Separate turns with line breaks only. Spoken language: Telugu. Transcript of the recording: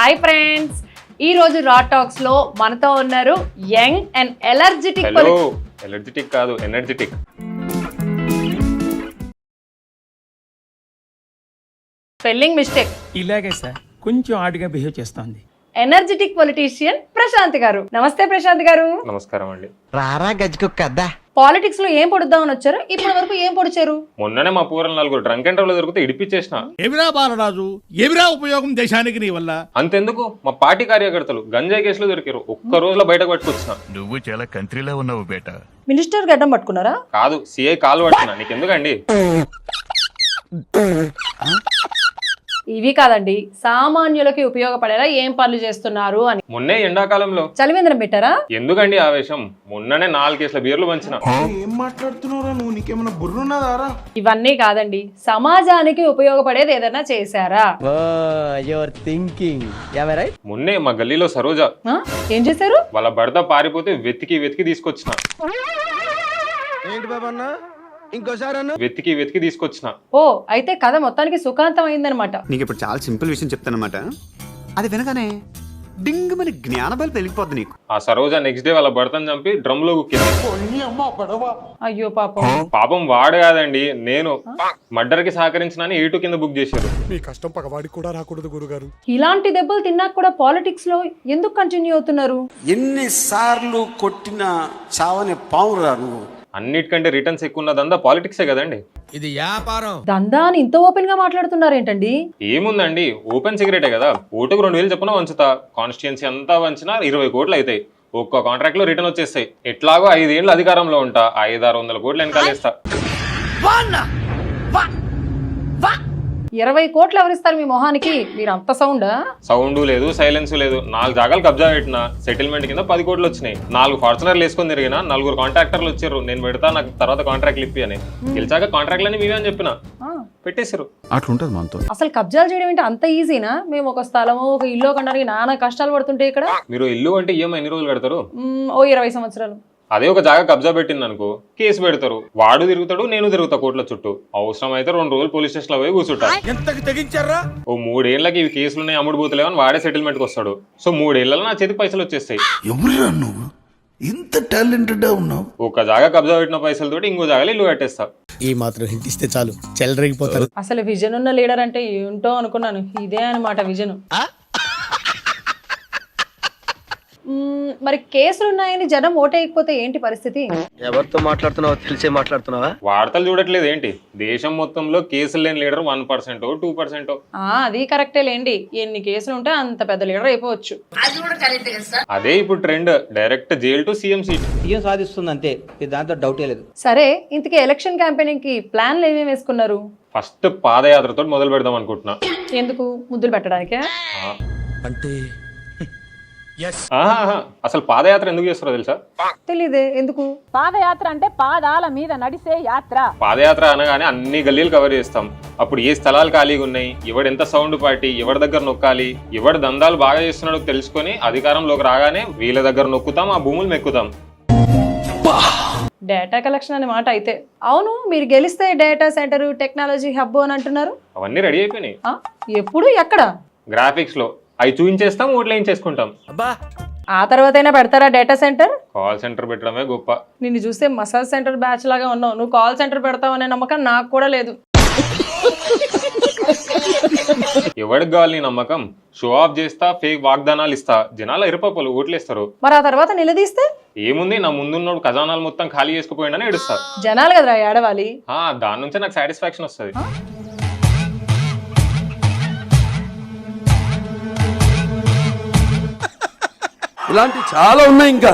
హాయ్ ఫ్రెండ్స్, ఈ రోజు రా టాక్స్ లో మనతో ఉన్నారు young and energetic.
Hello, energetic కాదు ఎనర్జెటిక్.
Spelling mistake.
ఇలాగే సార్, కొంచెం ఆడిగా బిహేవ్ చేస్తోంది.
ఎనర్జెటిక్ పొలిటీషియన్ ప్రశాంత్ గారు. నమస్తే ప్రశాంత్ గారు.
నమస్కారం అండి.
రారా గజ్జుకుక్కద్దా.
పాలిటిక్స్ లో ఏం పొడుద్దామని వచ్చారు? ఇప్పటి వరకు ఏం పొడిచారు?
మొన్ననే మా పూర్వం 4 డ్రంక్ అండ్ డ్రైవ్ లో దొరికితే ఇడిపించేసిన.
ఎవిరా బాలరాజు, ఎవిరా ఉపయోగం దేశానికి నీ వల్ల?
అంతెందుకు, మా పార్టీ కార్యకర్తలు గంజాయి కేసులో దొరికారు. ఒక్క రోజులో బయటకు పట్టుకొచ్చిన.
నువ్వు చాలా కంట్రీలో ఉన్నావు బేటా.
మినిస్టర్ గడ్డం పట్టుకున్నారా?
కాదు, సిఐ కాలు పడుతున్నా. నీకెందుకండి?
ఇవి కాదండి, సామాన్యులకి ఉపయోగపడేలా ఏం పనులు చేస్తున్నారు అని.
మొన్నే ఎండాకాలంలో
చలివేంద్రం పెట్టారా?
ఎందుకండి ఆవేశం? మొన్ననే 4 కేసుల బీర్లు పంచిన.
ఏం మాట్లాడుతున్నావురా నువ్వు? నీకేమైనా బుర్రున్నదారా?
ఇవన్నీ కాదండి, సమాజానికి ఉపయోగపడేది ఏదైనా చేశారా?
Your thinking right.
మొన్నే మా గల్లీలో సరోజ
ఆ? ఏం చేశారు?
వాళ్ళ భర్త పారిపోతే వెతికి తీసుకొచ్చిన.
ఏంటి బాబన్న, ఇంకోసారి
వెతికి తీసుకొచ్చిన.
ఓ, అయితే కథ మొత్తానికి సుఖాంతం అయిందనమాట.
నీకు ఇప్పుడు చాలా సింపుల్ విషయం చెప్తానమాట. అది వినగానే డింగ్ మన జ్ఞానబలి పెరిగిపోద్ది నీకు.
ఆ సరోజ నెక్స్ట్ డే వాళ్ళ భర్తను చంపి డ్రమ్ లో కుక్కింది.
అయ్యో పాపం.
పాపం వాడు కాదండి, నేను. మర్డర్ కి సహకరించిన A2 కింద బుక్ చేశారు.
మీ కష్టం పగవాడికి కూడా రాకూడదు గురుగారు.
ఇలాంటి దెబ్బలు తిన్నాక కూడా పాలిటిక్స్ లో ఎందుకు కంటిన్యూ అవుతున్నారు?
ఎన్నిసార్లు కొట్టిన చావని పావురా నువ్వు.
అన్నిటికంటే రిటర్న్స్ ఎక్కువ ఉన్నదంతా పాలిటిక్సే కదండి.
ఇది వ్యాపారం.
దందా అని ఇంత ఓపెన్ గా మాట్లాడుతున్నారు ఏంటండి?
ఏముందండి, ఓపెన్ సిగరెటే కదా. ఓటుకు 2000 చెప్పున వంచుతా. కాన్స్టిట్యున్సీ అంతా వంచినా 20 కోట్లు అవుతాయి. ఒక్క కాంట్రాక్ట్ లో రిటర్న్ వచ్చేస్తాయి. ఎట్లాగో 5 ఏళ్ళు అధికారంలో ఉంటా. 500-600 కోట్లు వెనకాలేస్తా.
20 కోట్లు ఎవరిస్తారు మీ మొహానికి? మీరు అంత సౌండా?
సౌండ్ లేదు, సైలెన్స్ లేదు. 4 జాగాలు కబ్జా పెట్టిన. సెటిల్మెంట్ కింద 10 కోట్లు వచ్చినాయి. 4 ఫార్చునర్లు వేసుకొని తిరిగిన. 4 కాంట్రాక్టర్లు వచ్చారు. నేను పెడతా, నాకు తర్వాత కాంట్రాక్ట్లు ఇప్పి అని. గెలిచాక కాంట్రాక్ట్లని మీవే అని చెప్పిన. పెట్టేశారు.
అట్లుంటది మనతో.
అసలు కబ్జాలు చేయడం ఏంటి అంత ఈజీనా? మేము ఒక స్థలము, ఒక ఇల్లు కొనడానికి నానా కష్టాలు పడుతుంటే ఇక్కడ
మీరు ఇల్లు అంటే EMI ఎన్ని రోజులు కడతారు?
ఓ 20 సంవత్సరాలు.
అదే ఒక జాగా కబ్జా పెట్టింది అనుకో, కేసు పెడతారు. వాడు తిరుగుతాడు, నేను తిరుగుతా కోట్ల చుట్టూ. అవసరం అయితే 2 రోజులు పోలీస్ స్టేషన్ లో పోయి కూర్చుంటా.
ఎంతకు తెగించారా?
ఓ 3 ఏళ్ళకి ఇవి కేసులున్నాయి, అమ్ముడు పోతలేవని వాడే సెటిల్మెంట్ కి వస్తాడు. సో 3 ఏళ్లలో నా చేతికి పైసలు వచ్చేస్తాయి.
ఎవరురా నువ్వు? ఇంత టాలెంటెడ్ ఉన్నావు.
ఒక జాగా కబ్జా పెట్టిన పైసలతోటి ఇంకో జాగాలో ఇల్లు కట్టేస్తా.
ఈ మాత్రం హింట్ ఇస్తే చాలు, చెలరేగిపోతారు.
అసలు విజన్ ఉన్న లీడర్ అంటే ఏంటో అనుకున్నాను. ఇదే అనమాట విజన్. మరి కేసులు ఉన్నాయని జనం ఓటేయకపోతే ఏంటి పరిస్థితి?
ఎవరితో మాట్లాడుతున్నావో తెలిసే మాట్లాడుతున్నావా?
వార్తలు చూడట్లేదు ఏంటి? దేశం మొత్తంలో కేసులు లేని లీడర్ 1%, 2%.
అది కరెక్టే లేండి. ఎన్ని కేసులు ఉంటే అంత పెద్ద లీడర్ అయిపోవచ్చు.
అదే ఇప్పుడు trend. Direct jail to CM seat.
CM సాధిస్తుంది అంతే, దాంతో డౌటే లేదు.
సరే, ఇంతకీ ఎలక్షన్ క్యాంపెయినింగ్ కి ప్లాన్లు ఏమేమి వేసుకున్నారు?
ఫస్ట్ పాదయాత్రతో మొదలు పెడదాం అనుకుంటున్నా.
ఎందుకు? ముద్దులు పెట్టడానికే?
అంటే
అసలు పాదయాత్ర ఎందుకు చేస్తారో తెలుసా?
తెలీదే. ఎందుకు?
పాదయాత్ర అంటే పాదాల మీద నడిసే యాత్ర.
పాదయాత్ర అనగానే అన్ని గల్లీలు కవర్ చేస్తాం. అప్పుడు ఏ స్థలాలు ఖాళీగా ఉన్నాయి, ఎవడెంత సౌండ్ పార్టీ, ఎవరి దగ్గర నొక్కాలి, ఎవడు దందాలు బాగా చేస్తున్నాడో తెలుసుకొని అధికారంలోకి రాగానే వీళ్ళ దగ్గర నొక్కుతాం, ఆ భూములు మెక్కుతాం.
డేటా కలెక్షన్ అనే మాట అయితే. అవును, మీరు గెలిస్తే డేటా సెంటర్, టెక్నాలజీ హబ్ అని అంటున్నారు.
అవన్నీ రెడీ అయిపోయినాయి.
ఎప్పుడు? ఎక్కడ?
గ్రాఫిక్స్ లో అవి చూపించేస్తాం, ఓట్లు వేయించేసుకుంటాం.
ఆ తర్వాతైనా పెడతారా డేటా సెంటర్?
కాల్ సెంటర్ పెట్టడమే గొప్ప.
నిన్ను చూస్తే మసాజ్ సెంటర్ బ్యాచ్ లాగా ఉన్నావు. నువ్వు కాల్ సెంటర్ పెడతావు అనే నమ్మకం నాకు కూడా లేదు.
ఎవరికి కావాలి నీ నమ్మకం? షో ఆఫ్ చేస్తా, ఫేక్ వాగ్దానాలు ఇస్తా, జనాలు ఇరుపప్పులు ఓట్లేస్తారు.
మరి ఆ తర్వాత నిలదీస్తే
ఏముంది, నా ముందున్నోడు ఖజానాలు మొత్తం ఖాళీ చేసుకుపోయిండని ఏడుస్తా.
జనాలు కదరా ఏడవాలి.
దాని నుంచే నాకు సాటిస్ఫాక్షన్ వస్తుంది.
ఇలాంటి చాలా ఉన్నాయి ఇంకా.